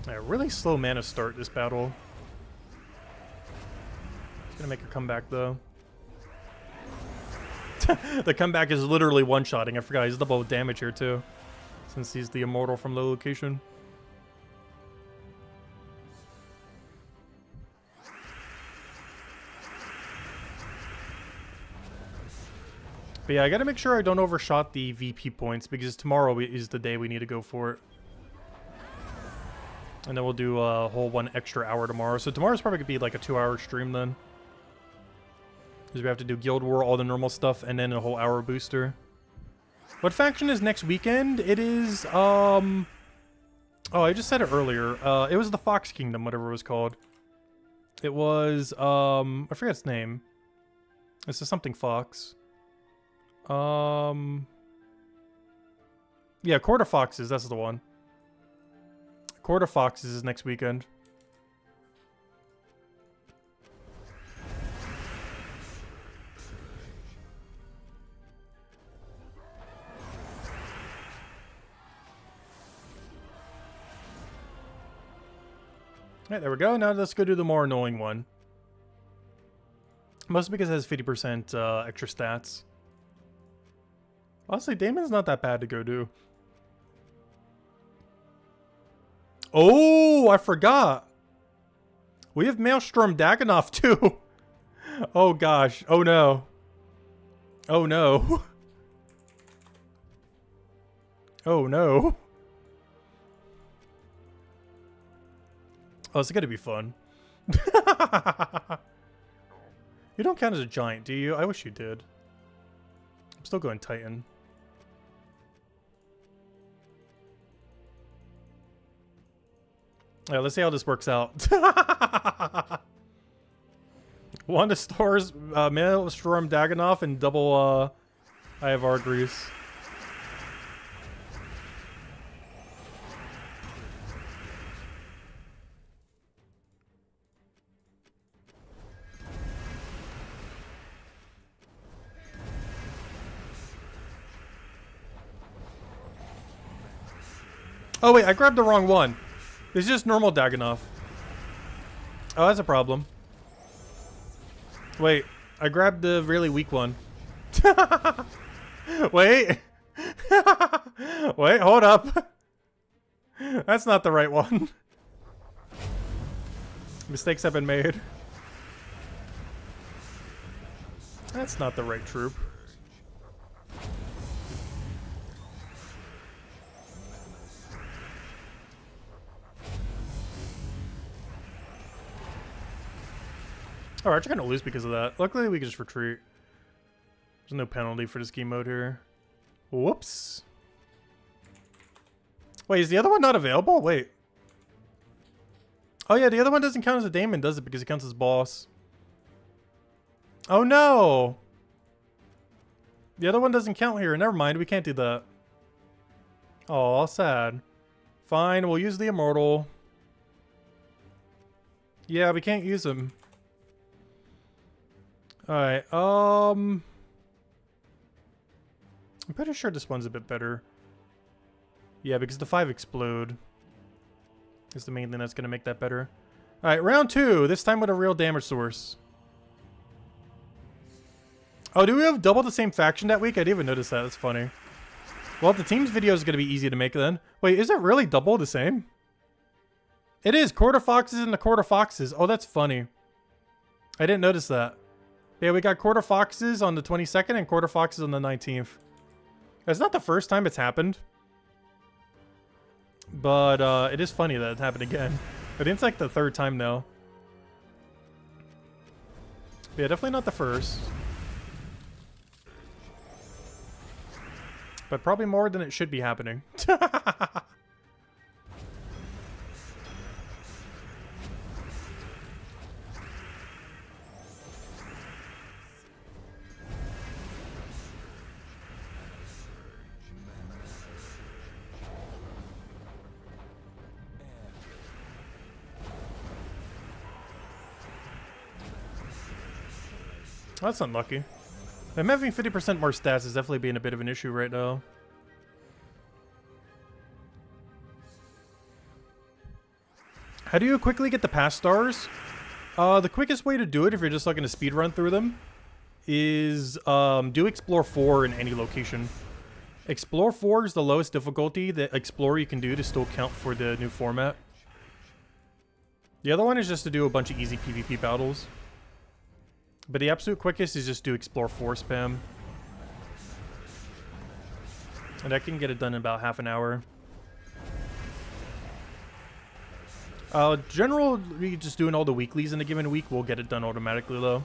Yeah, really slow mana start this battle. It's gonna make a comeback though. The comeback is literally one-shotting. I forgot he's double damage here too, since he's the immortal from the location. But yeah, I gotta make sure I don't overshot the VP points because tomorrow is the day we need to go for it. And then we'll do a whole 1 extra hour tomorrow. So tomorrow's probably gonna be like a 2-hour stream then. Because we have to do Guild War, all the normal stuff, and then a whole hour booster. What faction is next weekend? It is, oh, I just said it earlier. It was the Fox Kingdom, whatever it was called. It was, I forget its name. It's just something Fox. Yeah, Court of Foxes, that's the one. Court of Foxes is next weekend. Alright, there we go. Now let's go do the more annoying one. Mostly because it has 50% extra stats. Honestly, Daemon's not that bad to go do. Oh, I forgot. We have Maelstrom Dagannoth too. Oh gosh. Oh no. Oh no. Oh no. Oh, it's gonna be fun. You don't count as a giant, do you? I wish you did. I'm still going Titan. Yeah, let's see how this works out. Wanda stores Maelstrom Dagannoth and double I have Argreaves. Oh wait, I grabbed the wrong one. It's just normal Dagannoth. Oh, that's a problem. Wait, I grabbed the really weak one. Wait. Wait, hold up. That's not the right one. Mistakes have been made. That's not the right troop. Oh, we're actually gonna lose because of that. Luckily, we can just retreat. There's no penalty for this game mode here. Whoops. Wait, is the other one not available? Wait. Oh yeah, the other one doesn't count as a daemon, does it? Because it counts as boss. Oh no! The other one doesn't count here. Never mind, we can't do that. Oh, sad. Fine, we'll use the immortal. Yeah, we can't use him. Alright, I'm pretty sure this one's a bit better. Yeah, because the 5 explode is the main thing that's going to make that better. Alright, round 2. This time with a real damage source. Oh, do we have double the same faction that week? I didn't even notice that. That's funny. Well, the team's video is going to be easy to make then. Wait, is it really double the same? It is. Court of Foxes and the Court of Foxes. Oh, that's funny. I didn't notice that. Yeah, we got Court of Foxes on the 22nd and Court of Foxes on the 19th. That's not the first time it's happened. But it is funny that it happened again. I think it's like the 3rd time now. Yeah, definitely not the first. But probably more than it should be happening. That's unlucky. I'm having 50% more stats is definitely being a bit of an issue right now. How do you quickly get the past stars? The quickest way to do it, if you're just looking to speed run through them, is do Explore 4 in any location. Explore 4 is the lowest difficulty that Explore you can do to still count for the new format. The other one is just to do a bunch of easy PvP battles. But the absolute quickest is just do Explore 4 spam. And I can get it done in about ½ hour. Generally, just doing all the weeklies in a given week will get it done automatically, though.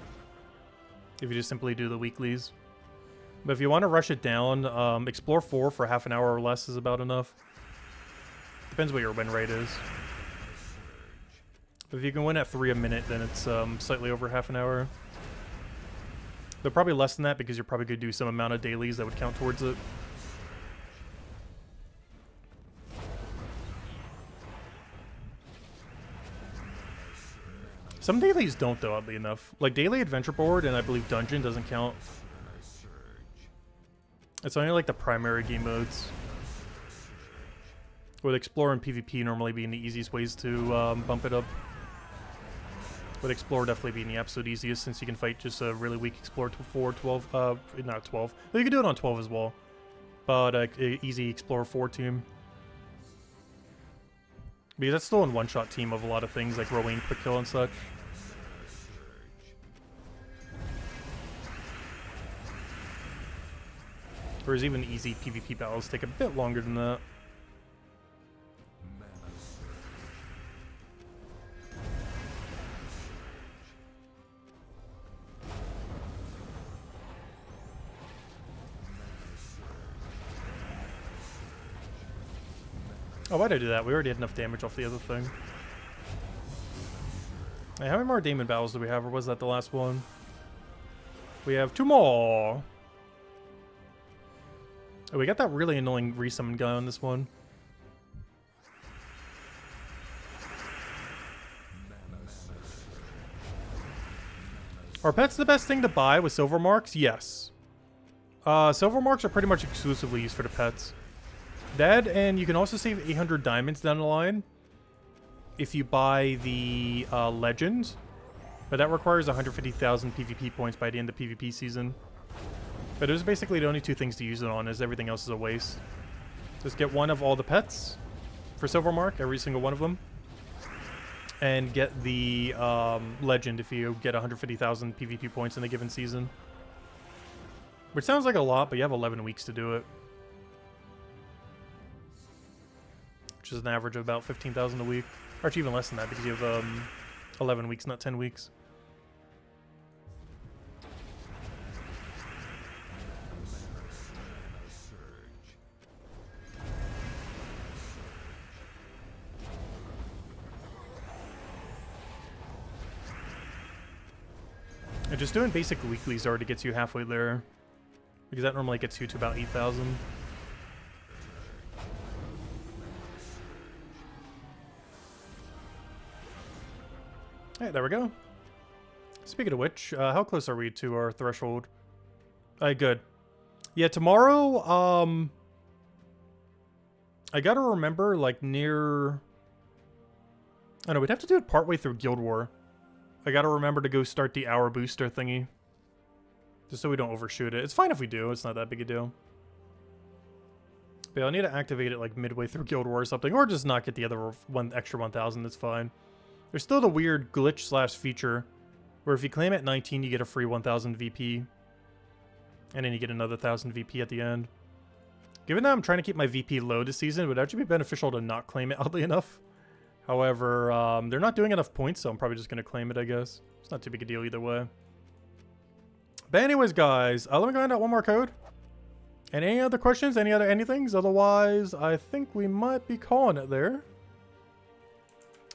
If you just simply do the weeklies. But if you want to rush it down, Explore 4 for ½ hour or less is about enough. Depends what your win rate is. But if you can win at 3 a minute, then it's slightly over ½ hour. But probably less than that because you're probably going to do some amount of dailies that would count towards it. Some dailies don't, though, oddly enough. Like, Daily Adventure Board and I believe Dungeon doesn't count. It's only like the primary game modes. With Explore and PvP normally being the easiest ways to bump it up. With Explore definitely being the absolute easiest since you can fight just a really weak Explore to 4, 12, not 12. Well, you can do it on 12 as well. But easy Explore 4 team. Because that's still a one-shot team of a lot of things like Rowan, Quick Kill and such. Whereas even easy PvP battles take a bit longer than that. Oh, why'd I do that? We already had enough damage off the other thing. Hey, how many more Daemon battles do we have, or was that the last one? We have 2 more! Oh, we got that really annoying resummon guy on this one. Are pets the best thing to buy with silver marks? Yes. Silver marks are pretty much exclusively used for the pets. That, and you can also save 800 diamonds down the line if you buy the legend. But that requires 150,000 PvP points by the end of PvP season. But those are basically the only 2 things to use it on, as everything else is a waste. Just get one of all the pets for silver mark, every single one of them. And get the legend if you get 150,000 PvP points in a given season. Which sounds like a lot, but you have 11 weeks to do it. Which is an average of about 15,000 a week. Or actually even less than that because you have 11 weeks, not 10 weeks. And just doing basic weeklies already gets you halfway there. Because that normally gets you to about 8,000. Hey, there we go. Speaking of which, how close are we to our threshold? Alright, good. Yeah, tomorrow, I gotta remember, like, near... I don't know, we'd have to do it partway through Guild War. I gotta remember to go start the hour booster thingy. Just so we don't overshoot it. It's fine if we do, it's not that big a deal. But I'll need to activate it, like, midway through Guild War or something, or just not get the other extra 1,000, that's fine. There's still the weird glitch / feature where if you claim at 19, you get a free 1,000 VP. And then you get another 1,000 VP at the end. Given that I'm trying to keep my VP low this season, it would actually be beneficial to not claim it, oddly enough. However, they're not doing enough points, so I'm probably just going to claim it, I guess. It's not too big a deal either way. But anyways, guys, let me find out one more code. And any other questions? Any other anythings? Otherwise, I think we might be calling it there.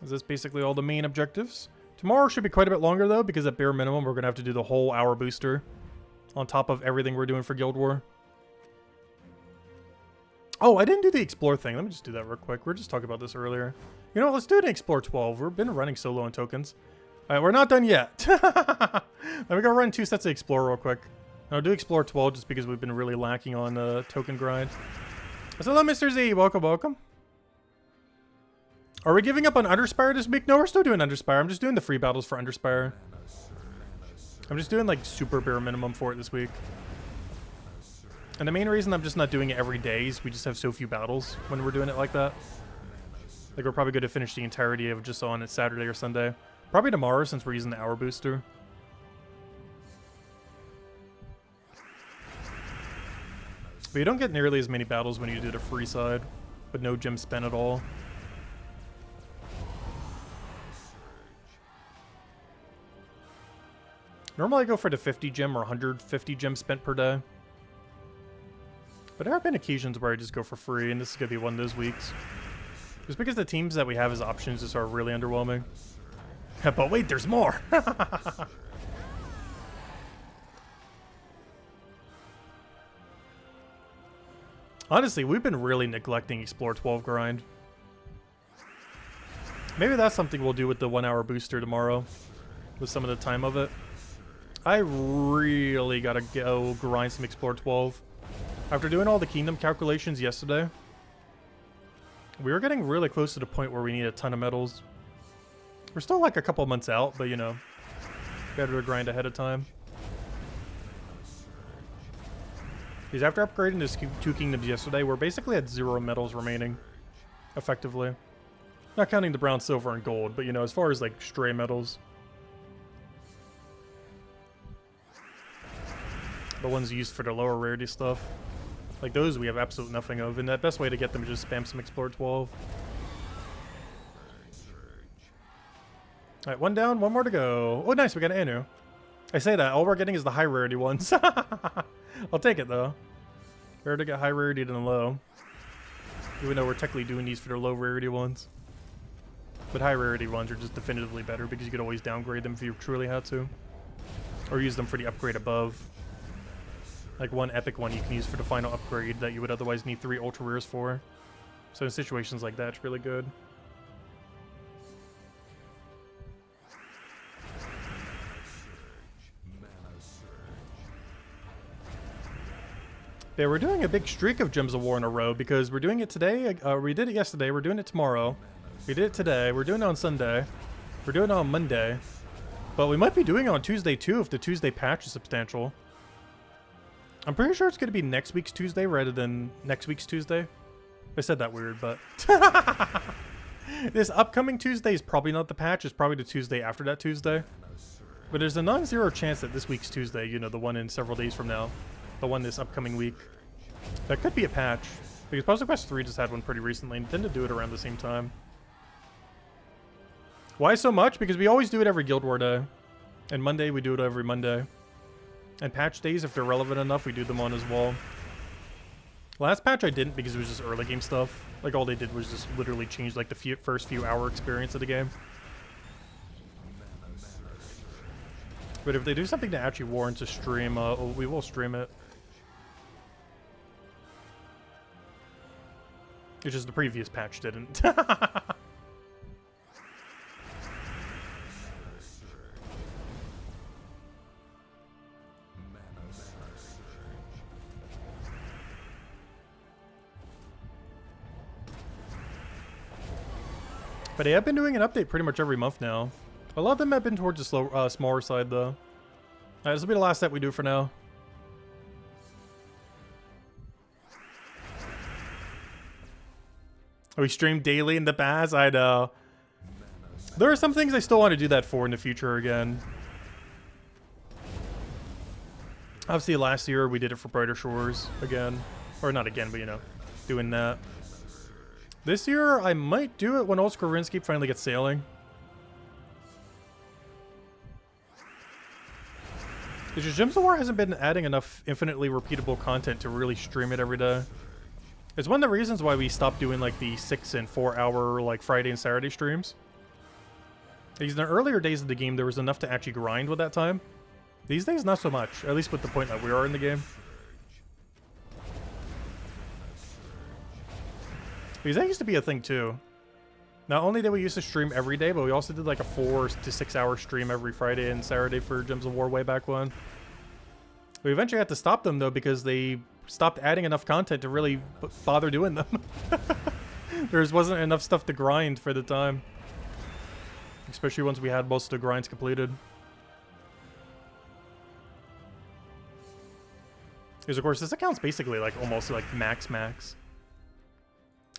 Is this basically all the main objectives? Tomorrow should be quite a bit longer, though, because at bare minimum, we're going to have to do the whole hour booster on top of everything we're doing for Guild War. Oh, I didn't do the Explore thing. Let me just do that real quick. We were just talking about this earlier. You know what? Let's do it in Explore 12. We've been running so low on tokens. Alright, we're not done yet. Let me go run 2 sets of Explore real quick. I'll do Explore 12 just because we've been really lacking on token grind. So hello, Mr. Z. Welcome, welcome. Are we giving up on Underspire this week? No, we're still doing Underspire. I'm just doing the free battles for Underspire. I'm just doing like super bare minimum for it this week. And the main reason I'm just not doing it every day is we just have so few battles when we're doing it like that. Like we're probably going to finish the entirety of just on it Saturday or Sunday. Probably tomorrow since we're using the hour booster. But you don't get nearly as many battles when you do the free side, with no gem spent at all. Normally I go for the 50 gem or 150 gem spent per day. But there have been occasions where I just go for free, and this is going to be one of those weeks. Just because the teams that we have as options just are really underwhelming. But wait, there's more! Honestly, we've been really neglecting Explore 12 grind. Maybe that's something we'll do with the 1 hour booster tomorrow. With some of the time of it. I really gotta go grind some Explore 12. After doing all the kingdom calculations yesterday, we were getting really close to the point where we need a ton of medals. We're still like a couple months out, but you know, better to grind ahead of time. Because after upgrading those 2 kingdoms yesterday, we're basically at 0 medals remaining, effectively. Not counting the brown, silver, and gold, but you know, as far as like stray medals. The ones used for the lower rarity stuff. Like those we have absolutely nothing of, and the best way to get them is just spam some Explore 12. Alright, 1 down, 1 more to go. Oh nice, we got an Anu. I say that, all we're getting is the high rarity ones. I'll take it though. Better to get high rarity than low. Even though we're technically doing these for the low rarity ones. But high rarity ones are just definitively better because you could always downgrade them if you truly had to. Or use them for the upgrade above. Like one epic one you can use for the final upgrade that you would otherwise need 3 ultra rares for. So in situations like that, it's really good. Yeah, we're doing a big streak of Gems of War in a row because we're doing it today. We did it yesterday. We're doing it tomorrow. We did it today. We're doing it on Sunday. We're doing it on Monday. But we might be doing it on Tuesday too if the Tuesday patch is substantial. I'm pretty sure it's going to be next week's Tuesday rather than next week's Tuesday. I said that weird, but... This upcoming Tuesday is probably not the patch. It's probably the Tuesday after that Tuesday. But there's a non-zero chance that this week's Tuesday, you know, the one in several days from now, the one this upcoming week, that could be a patch. Because Puzzle Quest 3 just had one pretty recently and tended to do it around the same time. Why so much? Because we always do it every Guild War day. And Monday, we do it every Monday. And patch days, if they're relevant enough, we do them on as well. Last patch I didn't because it was just early game stuff. Like all they did was just literally change like the first few hour experience of the game. But if they do something to actually warrant a stream, we will stream it. It's just the previous patch didn't. But yeah, I've been doing an update pretty much every month now. A lot of them have been towards the smaller side, though. Alright, this will be the last set we do for now. We stream daily in the Baz? I know. There are some things I still want to do that for in the future again. Obviously, last year we did it for Brighter Shores again. Or not again, but you know, doing that. This year, I might do it when Old School RuneScape finally gets sailing. It's just Gems of War hasn't been adding enough infinitely repeatable content to really stream it every day. It's one of the reasons why we stopped doing like the 6 and 4 hour like Friday and Saturday streams. Because in the earlier days of the game, there was enough to actually grind with that time. These days, not so much. At least with the point that we are in the game. Because that used to be a thing too. Not only did we used to stream every day, but we also did like a 4 to 6 hour stream every Friday and Saturday for Gems of War way back when. We eventually had to stop them though because they stopped adding enough content to really bother doing them. There wasn't enough stuff to grind for the time. Especially once we had most of the grinds completed. Because of course this account's basically like almost like max.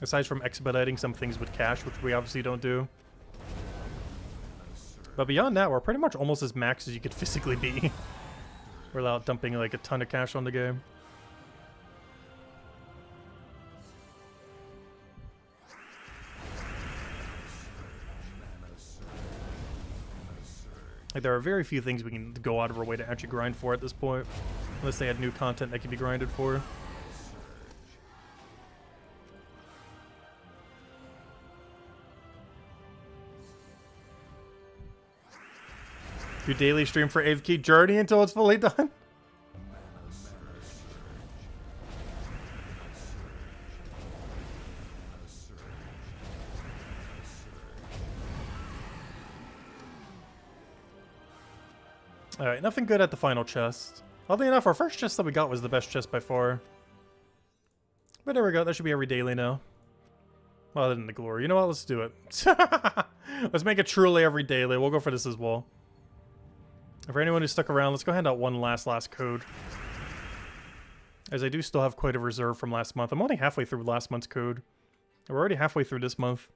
Aside from expediting some things with cash, which we obviously don't do. But beyond that, we're pretty much almost as max as you could physically be. Without dumping like a ton of cash on the game. Like there are very few things we can go out of our way to actually grind for at this point. Unless they had new content that can be grinded for. Do daily stream for AFK Journey until it's fully done? Alright, nothing good at the final chest. Oddly enough, our first chest that we got was the best chest by far. But there we go, that should be every daily now. Well, other than the glory. You know what, let's do it. Let's make it truly every daily. We'll go for this as well. For anyone who stuck around, let's go hand out one last code. As I do still have quite a reserve from last month. I'm only halfway through last month's code. We're already halfway through this month.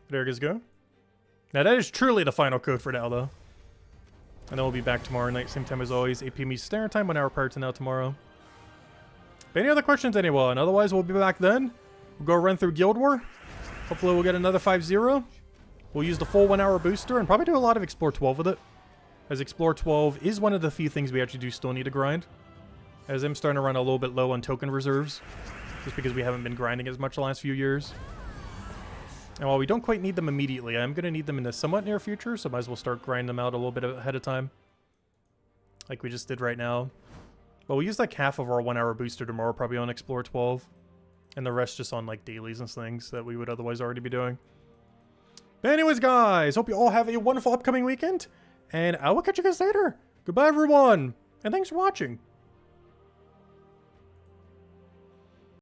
There it is, go. Now that is truly the final code for now, though. And then we'll be back tomorrow night, same time as always, 8 p.m. Eastern Standard Time, 1 hour prior to now tomorrow. But any other questions, anyone? Otherwise, we'll be back then. We'll go run through Guild War. Hopefully we'll get another 5-0. We'll use the full 1 hour booster and probably do a lot of Explore 12 with it. As Explore 12 is one of the few things we actually do still need to grind. As I'm starting to run a little bit low on token reserves. Just because we haven't been grinding as much the last few years. And while we don't quite need them immediately, I'm going to need them in the somewhat near future, so might as well start grinding them out a little bit ahead of time. Like we just did right now. But we'll use like half of our 1 hour booster tomorrow, probably on Explore 12. And the rest just on like dailies and things that we would otherwise already be doing. But anyways, guys, hope you all have a wonderful upcoming weekend. And I will catch you guys later. Goodbye, everyone. And thanks for watching.